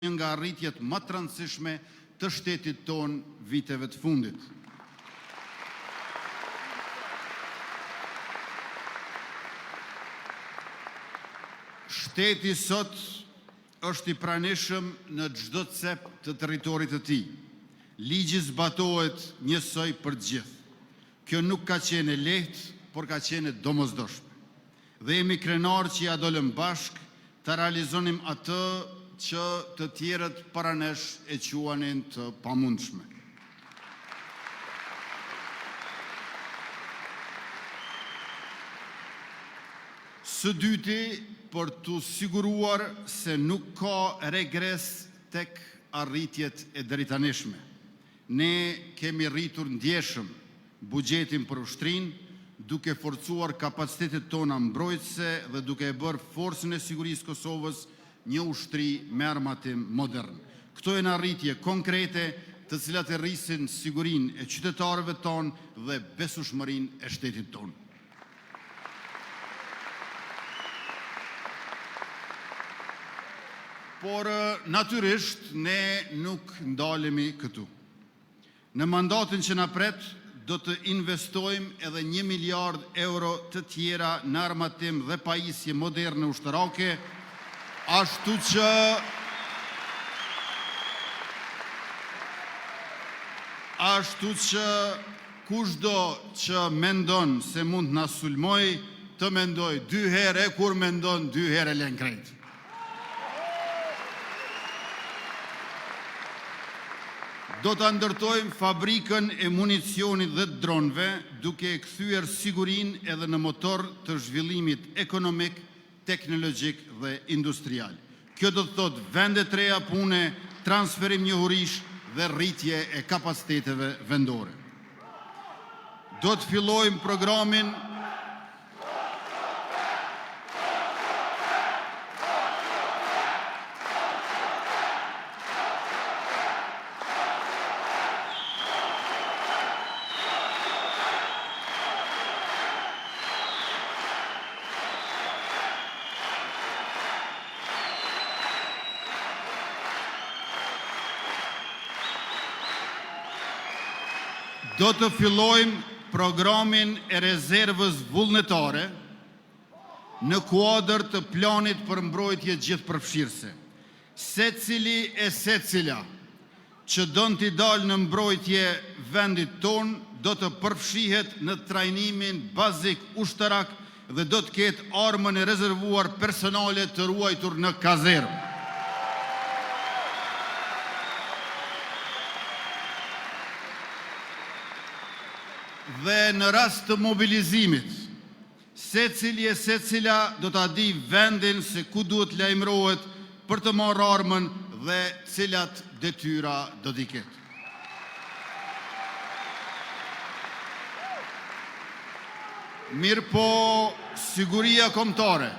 një nga arritjet më të rëndësishme të shtetit ton viteve të fundit. Shteti sot është i pranishëm në çdo cep të territorit të tij. Ligji zbatohet njësoj për të gjithë. Kjo nuk ka qenë e lehtë, por ka qenë e domosdoshme. Dhe jemi krenar që ja dolëm bashk të realizonim atë që të tjerët para nesh e quanin të pamundshme. Së dyti, për të siguruar se nuk ka regres tek arritjet e drejtanishme. Ne kemi rritur ndjeshëm buxhetin për ushtrinë, duke forcuar kapacitetet tona mbrojtëse dhe duke e bërë forcën e sigurisë Kosovës një ushtri me armatim modern. Këto janë arritje konkrete të cilat e rrisin sigurinë e qytetarëve tonë dhe besueshmërinë e shtetit tonë. Por natyrisht ne nuk ndalemi këtu. Në mandatin që na pret, do të investojmë edhe 1 miliard euro të tjera në armatim dhe pajisje moderne ushtarake, ashtu që kushdo që mendon se mund na sulmoj, të mendoj 2 herë, e kur mendon 2 herë e lën krejt. Do të ndërtojmë fabrikën e municionit dhe dronëve, duke e kthyer sigurinë edhe në motor të zhvillimit ekonomik, teknologjik dhe industrial. Kjo do të thotë vende të reja pune, transferim njohurish dhe rritje e kapaciteteve vendore. Do të fillojmë programin Do të fillojmë programin e rezervës vullnetare në kuadër të planit për mbrojtje gjithëpërfshirëse. Secili e secila që don t'i dalë në mbrojtje vendit ton do të përfshihet në trajnimin bazik ushtarak dhe do të ketë armën e rezervuar personale të ruajtur në kazermë. Dhe në rast të mobilizimit, secili e secila do ta di vendin se ku duhet lajmërohet për të marrë armën dhe cilat detyra do t'i ketë. Mirë po, siguria kombëtare.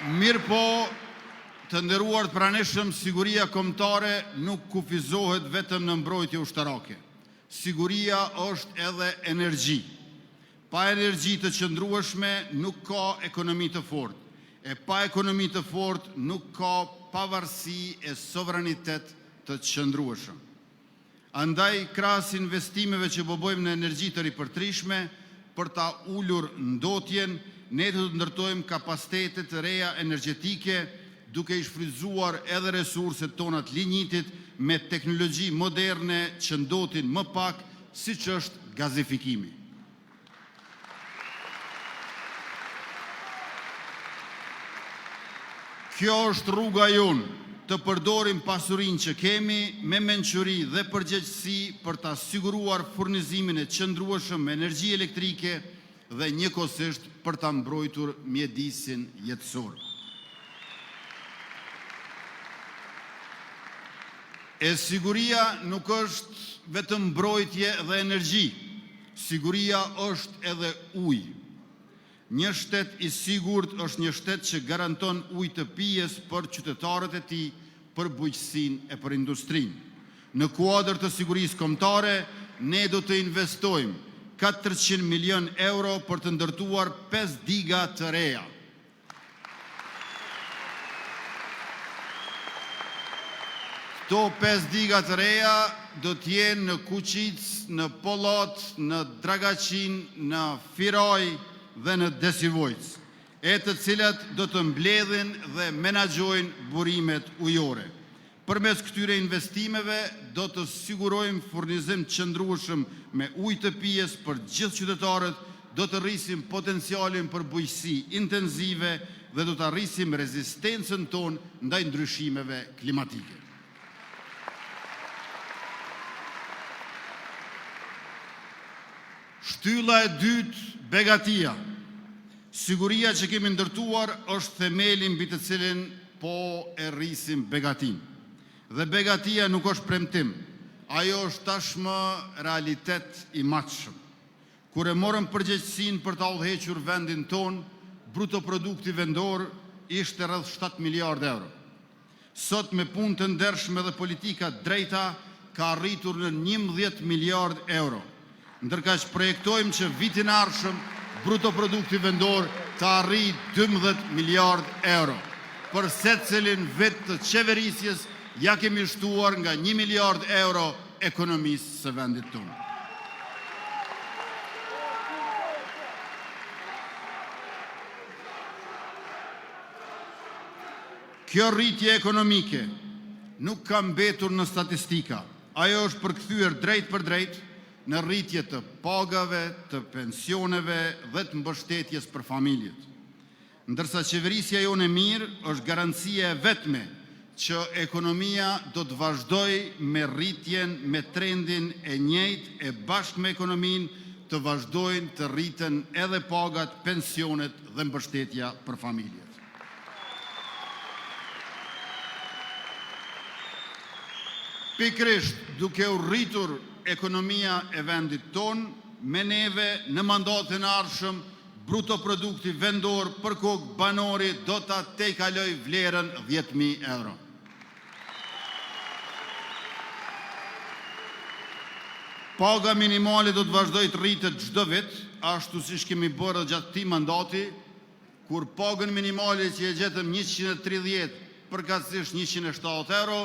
Mirë po, të nderuar të pranishëm, siguria kombëtare nuk kufizohet vetëm në mbrojtje ushtarake. Siguria është edhe energji. Pa energji të qëndrueshme nuk ka ekonomi të fortë. E pa ekonomi të fortë nuk ka pavarësi e sovranitet të qëndrueshëm. Andaj, krahas investimeve që bëjmë në energji të ripërtrishme, për ta ulur ndotjen, ne do të ndërtojmë kapacitete të reja energjetike, duke i shfrytzuar edhe resurset tona të linjitit me teknologji moderne që ndotin më pak, siç është gazifikimi. Kjo është rruga jonë, të përdorim pasurinë që kemi me mençuri dhe përgjegjësi për ta siguruar furnizimin e qëndrueshëm me energji elektrike dhe njëkohësisht për ta mbrojtur mjedisin jetësor. E siguria nuk është vetëm mbrojtje dhe energji. Siguria është edhe ujë. Një shtet i sigurt është një shtet që garanton ujë të pijes për qytetarët e tij, për bujqësinë e për industrinë. Në kuadër të sigurisë kombëtare, ne do të investojmë 400 milion euro për të ndërtuar 5 diga të reja. Këto 5 diga të reja do t'jenë në Kuqic, në Pollot, në Dragaqin, në Firaj dhe në Desivojc, e të cilat do të mbledhin dhe menaxhojnë burimet ujore. Përmes këtyre investimeve do të sigurojmë furnizim qëndrueshëm me ujë të pijes për gjithë qytetarët, do të rrisim potencialin për bujqësi intenzive dhe do të arrisim rezistencën tonë ndaj ndryshimeve klimatike. Shtylla e dytë, begatia. Siguria që kemi ndërtuar është themeli mbi të cilin po e rrisim begatin. Dhe begatia nuk është premtim, ajo është tashmë realitet i matshëm. Kur e morëm përgjegjësinë për ta udhëhequr vendin ton, bruto produkti vendor ishte rreth 7 miliardë euro. Sot me punë të ndershme dhe politika drejta ka arritur në 11 miliardë euro. Ndërka që projektojmë që vitin e ardhshëm bruto produkti vendor të arrijë 12 miliardë euro. Për secilin vit të qeverisjes ja kemi shtuar nga 1 miliardë euro ekonomisë së vendit tonë. Kjo rritje ekonomike nuk ka mbetur në statistika. Ajo është përkthyer drejt për drejt në rritje të pagave, të pensioneve dhe të mbështetjes për familjet. Ndërsa qeverisja jonë e mirë është garancia e vetme që ekonomia do të vazhdoj me rritjen, me trendin e njëjtë e bashkë me ekonominë të vazhdojnë të rriten edhe pagat, pensionet dhe mbështetja për familjet. Pikrisht duke u rritur ekonomia e vendit ton, me neve në mandatin e ardhshëm, bruto produkti vendor për kokë banori do ta tejkaloj vlerën 10.000 euro. Paga minimale do të vazhdoj të rritet çdo vit, ashtu siç kemi bërë gjatë këtij mandati, kur pagën minimale që e gjetëm 130, përkatësisht 170 euro,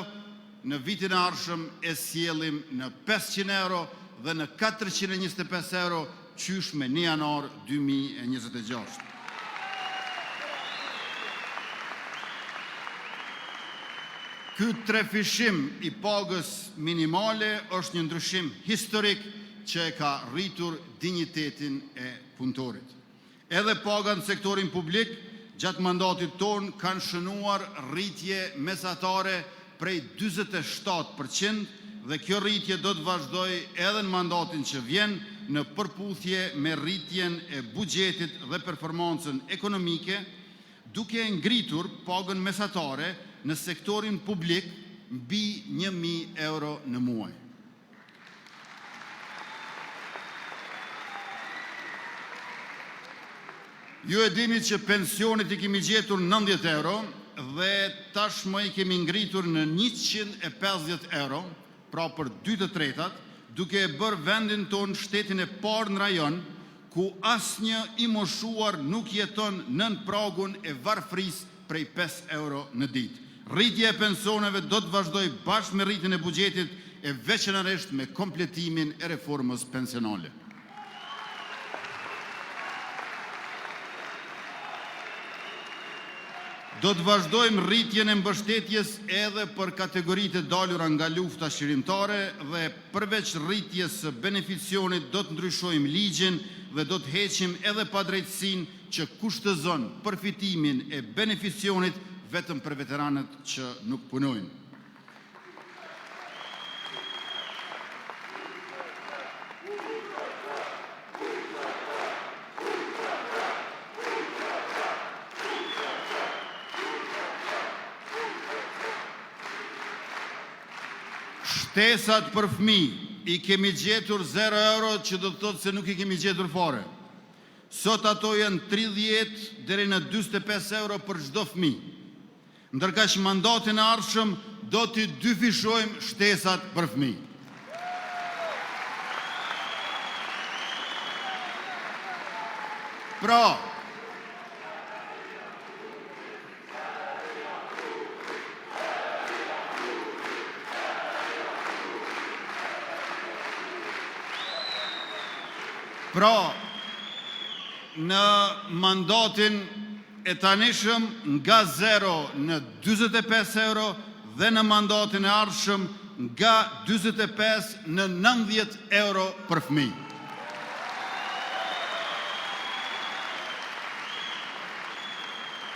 në vitin e ardhshëm e sjellim në 500 euro dhe në 425 euro qysh me 1 janar 2026. Ky trefishim i pagës minimale është një ndryshim historik që e ka rritur dinjitetin e punëtorit. Edhe paga në sektorin publik gjatë mandatit ton kanë shënuar rritje mesatare prej 47% dhe kjo rritje do të vazhdoj edhe në mandatin që vjen në përputhje me rritjen e buxhetit dhe performancën ekonomike, duke ngritur pagën mesatare në sektorin publik mbi 1.000 euro në muaj. Ju e dini që pensionit i kemi gjetur 90 euro dhe tashmë i kemi ngritur në 150 euro, pra për 2/3, duke e bërë vendin ton shtetin e parë në rajon ku asnjë i moshuar nuk jeton nën pragun e varfërisë prej 5 euro në ditë. Rritja e pensioneve do të vazhdoj bashkë me rritjen e buxhetit e veçanërisht me kompletimin e reformës pensionale. Do të vazhdojmë rritjen e mbështetjes edhe për kategoritë e dalura nga lufta shërimtare dhe përveç rritjes së beneficionit do të ndryshojmë ligjin dhe do të heqim edhe padrejtësinë që kushtozon përfitimin e beneficionit vetëm për veteranët që nuk punojnë. Shtesat për fëmijë i kemi gjetur 0 euro, që do të thotë se nuk i kemi gjetur fare. Sot ato janë 30 deri në 45 euro për çdo fëmijë. Ndërka që mandatin e ardhshëm do t'i dyfishojmë shtesat për fëmijë. Pra, në mandatin e tanishëm nga 0 në 45 euro dhe në mandatin e ardhshëm nga 45 në 90 euro për fëmijë.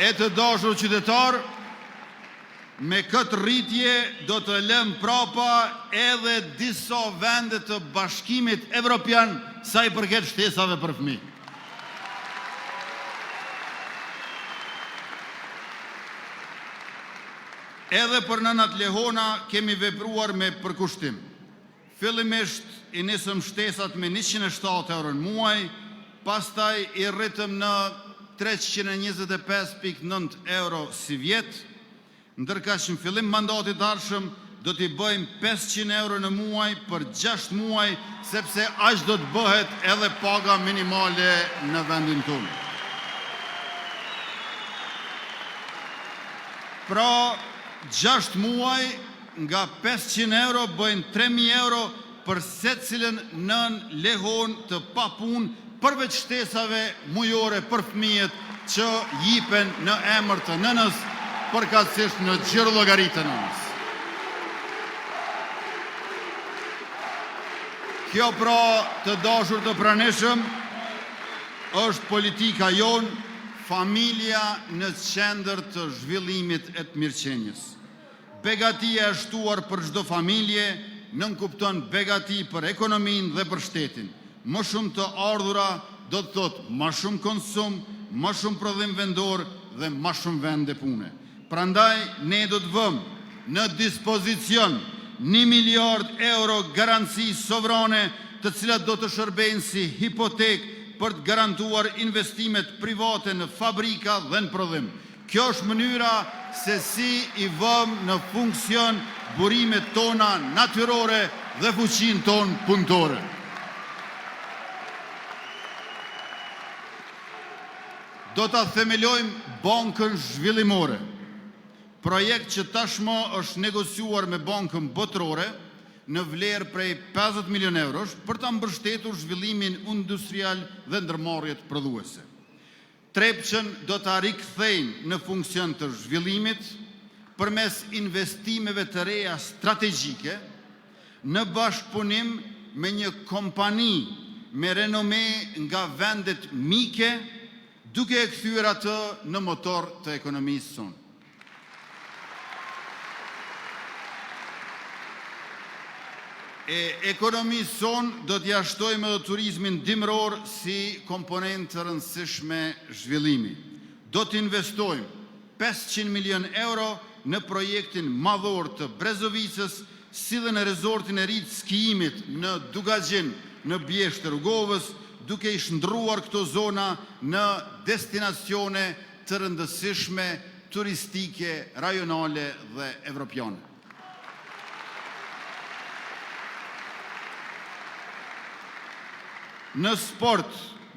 E të dashur qytetar, me këtë rritje do të lëm prapa edhe disa vende të Bashkimit Evropian sa i përket shtesave për fëmijë. Edhe për nënat lehona kemi vepruar me përkushtim. Fillimisht i nisëm shtesat me 107 euro në muaj, pastaj i rritëm në 325.9 euro si vjet, ndërka që në fillim mandatit ardhshëm do t'i bëjmë 500 euro në muaj për 6 muaj, sepse aq do të bëhet edhe paga minimale në vendin tonë. Pra, 6 muaj nga 500 euro bëjnë 3.000 euro për secilën nën lehon të papun, përveç shtesave mujore për fëmijët që jipen në emër të nënës, përkatësisht në gjiro llogaritë të nënës. Kjo pra, të dashur të pranishëm, është politika jonë, familja në qendër të zhvillimit e të mirëqenjes. Begatia e shtuar për çdo familje nënkupton begati për ekonominë dhe për shtetin. Më shumë të ardhura do të thotë më shumë konsum, më shumë prodhim vendor dhe më shumë vende pune. Prandaj ne do të vëmë në dispozicion 1 miliard euro garanci sovrane, të cilat do të shërbejnë si hipotekë për të garantuar investimet private në fabrika dhe në prodhim. Kjo është mënyra se si i vëmë në funksion burimet tona natyrore dhe fuqinë tonë punëtore. Do të themelojmë bankën zhvillimore, projekt që tashmë është negociuar me bankën botërore në vlerë prej 50 milion eurosh për të mbështetur zhvillimin industrial dhe ndërmarrjet prodhuese. Trepçën do të rikthejmë në funksion të zhvillimit përmes investimeve të reja strategjike në bashkëpunim me një kompani me renome nga vendet mike, duke e kthyer atë në motor të ekonomisë sonë. Ekonomisë sonë do t'ja shtojmë edhe turizmin dimror si komponent të rëndësishme zhvillimi. Do t'investojmë 500 milion euro në projektin madhor të Brezovicës, si dhe në rezortin e ri të skijimit në Dugagjin në Bjeshtë të Rrugovës, duke i shndruar këto zona në destinacione të rëndësishme turistike, rajonale dhe evropiane. Në sport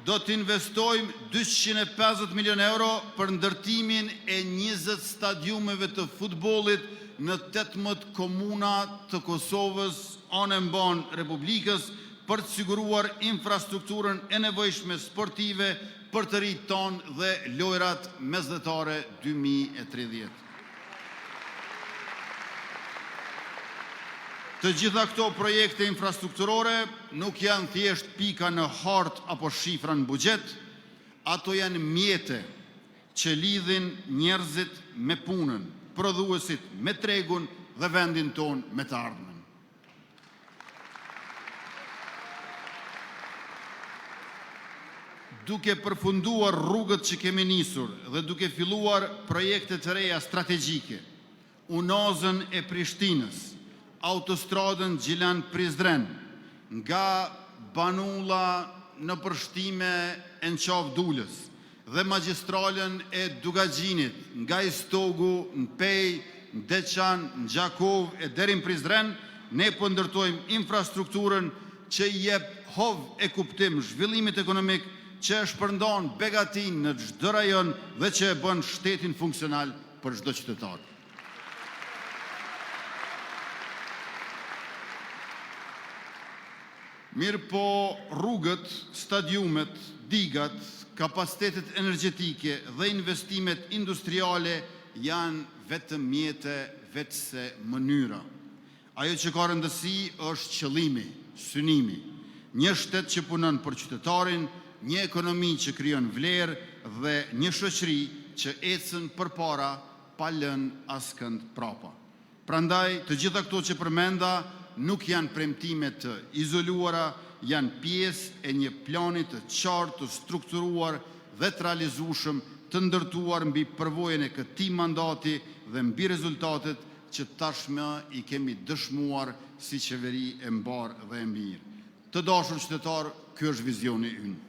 do të investojmë 250 milion euro për ndërtimin e 20 stadiumeve të futbollit në 18 komuna të Kosovës, anë e mban Republikës, për të siguruar infrastrukturën e nevojshme sportive për të rinjtë tonë dhe lojrat mesdhetare 2030. Të gjitha këto projekte infrastrukturore nuk janë thjesht pika në hartë apo shifra në buxhet, ato janë mjete që lidhin njerëzit me punën, prodhuesit me tregun dhe vendin tonë me të ardhmen. Duke përfunduar rrugët që kemi nisur dhe duke filluar projekte të reja strategjike, unazën e Prishtinës, autostradën Gjilan-Prizren, nga Banulla në Përshtime e në Qavdullës dhe magistralën e Dugagjinit, nga Istogu në Pej në Deçan, në Gjakov e deri në Prizren, ne po ndërtojmë infrastrukturën që jep hov e kuptim zhvillimit ekonomik, që e shpërndon begatin në çdo rajon dhe që e bën shtetin funksional për çdo qytetar. Mirë po rrugët, stadiumet, digat, kapacitetet energjetike dhe investimet industriale janë vetëm mjete, vetëse mënyra. Ajo që ka rëndësi është qëllimi, synimi, një shtet që punon për qytetarin, një ekonomi që krijon vlerë dhe një shoqëri që ecën përpara pa lënë askënd prapa. Prandaj, të gjitha këto që përmenda nuk janë premtime të izoluara, janë pjesë e një plani të qartë, të strukturuar dhe të realizueshëm, të ndërtuar mbi përvojën e këtij mandati dhe mbi rezultatet që tashmë i kemi dëshmuar si qeveri e mbarë dhe e mirë. Të dashur qytetar, ky është vizioni ynë.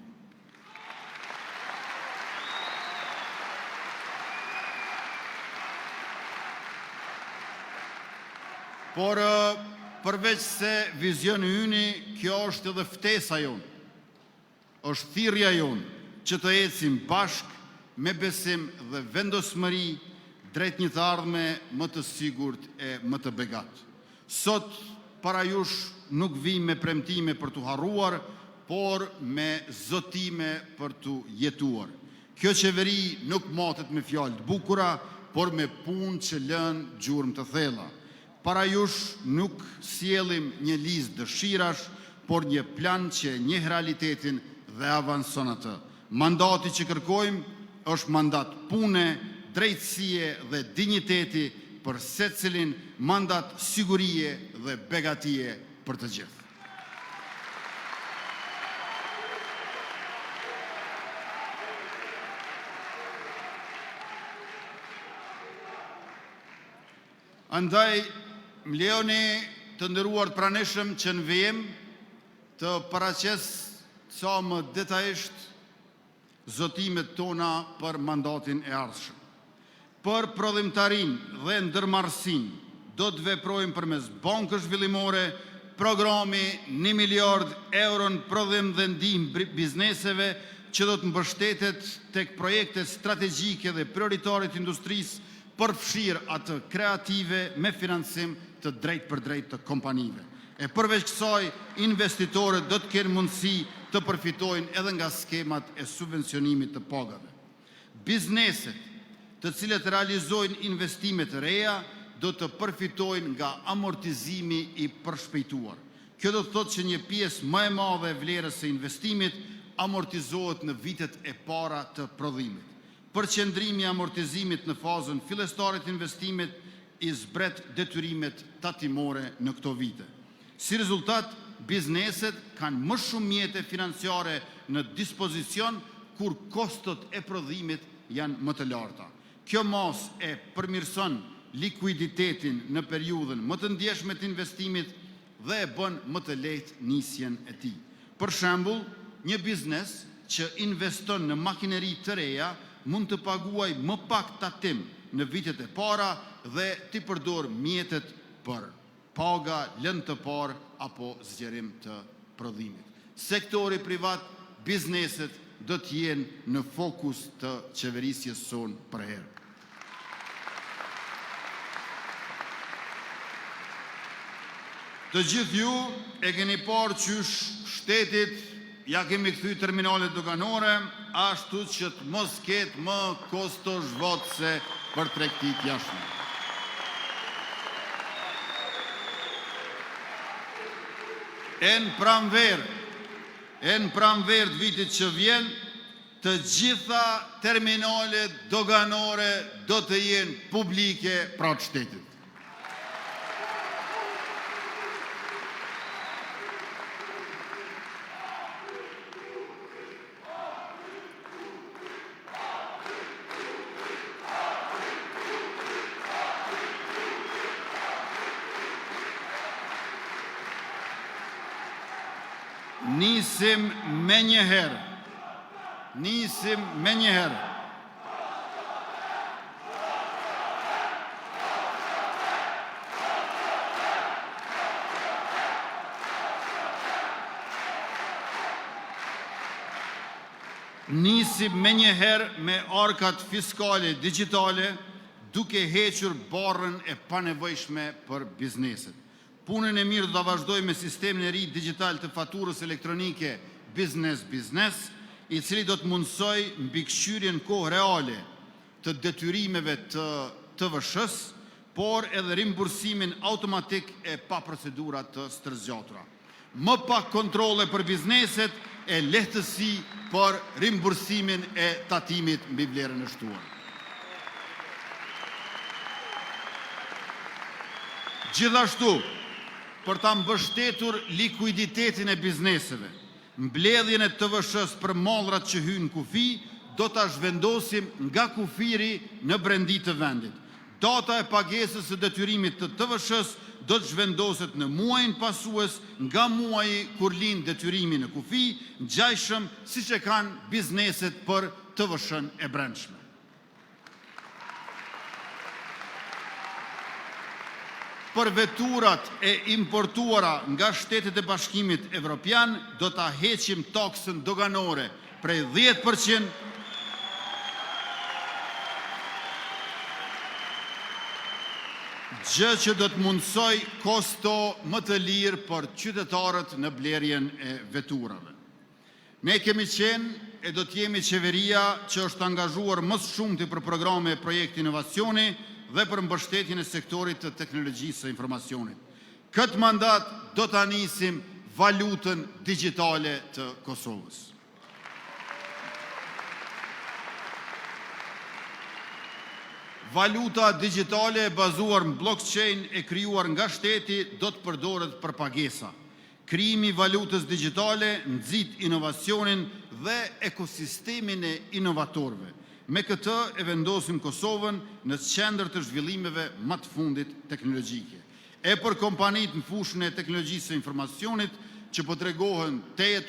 Por përveç se vizioni yni, kjo është edhe ftesa jonë, është thirrja jonë që të ecim bashk me besim dhe vendosmëri drejt një të ardhme më të sigurt e më të begat. Sot para jush nuk vim me premtime për të harruar, por me zotime për të jetuar. Kjo qeveri nuk matet me fjalë të bukura, por me punë që lën gjurmë të thella. Para jush nuk sjellim një listë dëshirash, por një plan që njeh realitetin dhe avanson atë. Mandati që kërkojmë është mandat pune, drejtësie dhe dinjiteti për secilin, mandat sigurie dhe begatie për të gjithë. Andaj, më lejoni të nderuar pranishëm që në vijim të paraqes sa më detajisht zotimet tona për mandatin e ardhshëm. Për prodhimtarin dhe ndërmarrësin do të veprojmë përmes bankës zhvillimore, programi 1 miliard euro në prodhim dhe ndihmë bizneseve që do të mbështetet tek projekte strategjike dhe prioritare të industrisë, përfshirë atë kreative me financim të drejt për drejt të kompanive. E përveç kësaj, investitorët do të kenë mundësi të përfitojnë edhe nga skemat e subvencionimit të pagave. Bizneset të cilët realizojnë investimet të reja do të përfitojnë nga amortizimi i përshpejtuar. Kjo do të thotë që një pjesë më e madhe e vlerës së investimit amortizohet në vitet e para të prodhimit. Përqendrimi i amortizimit në fazën fillestare të investimit i zbret detyrimet tatimore në këto vite. Si rezultat, bizneset kanë më shumë mjete financiare në dispozicion kur kostot e prodhimit janë më të larta. Kjo mas e përmirëson likuiditetin në periudhën më të ndjeshme të investimit dhe e bën më të lehtë nisjen e tij. Për shembull, një biznes që investon në makineri të reja mund të paguaj më pak tatim në vitet e para dhe t'i përdor mjetet për paga, lënë të parë apo zgjerim të prodhimit. Sektori privat, bizneset do të jenë në fokus të qeverisjes sonë për herë. Të gjithë ju e keni parë qysh shtetit ja kemi kthy terminalet doganore, ashtu që të mos ketë më kosto zhvotëse për tregtit jashtme. E në pranverë të vitit që vjen, të gjitha terminalet doganore do të jenë publike pra të shtetit. Nisim me njëherë. Nisim me njëherë me arkat fiskale digitale, duke hequr barrën e panevojshme për bizneset. Punën e mirë do ta vazhdoj me sistemin e ri digital të faturës elektronike Business, i cili do të mundsoj mbikëqyrjen kohë reale të detyrimeve të TVSH-s, por edhe rimbursimin automatik e pa procedura të stërзgjatura. Më pak kontrole për bizneset e lehtësi për rimbursimin e tatimit mbi vlerën e shtuar. Gjithashtu, për ta mbështetur likuiditetin e bizneseve, mbledhjen e TVSH-s për mallrat që hyjnë kufi, do ta zhvendosim nga kufiri në brendi të vendit. Data e pagesës së detyrimit të TVSH-s do të zhvendoset në muajin pasues nga muaji kur lind detyrimi në kufi, ngjajshëm siç e kanë bizneset për TVSH-n e brendshme. Për veturat e importuara nga Shtetet e Bashkimit Evropian, do ta heqim taksën doganore prej 10%, gjë që do të mundsoj kosto më të lirë për qytetarët në blerjen e veturave. Ne kemi qenë e do të jemi qeveria që është angazhuar më shumti për programe e projekte inovacioni dhe për mbështetjen e sektorit të teknologjisë së informacionit. Këtë mandat do ta nisim valutën digjitale të Kosovës. Valuta digjitale e bazuar në blockchain e krijuar nga shteti do të përdoret për pagesa. Krijimi i valutës digjitale nxit inovacionin dhe ekosistemin e inovatorëve. Me këtë e vendosim Kosovën në qendër të zhvillimeve më të fundit teknologjike. E për kompanitë në fushën e teknologjisë së informacionit që po tregohen tejet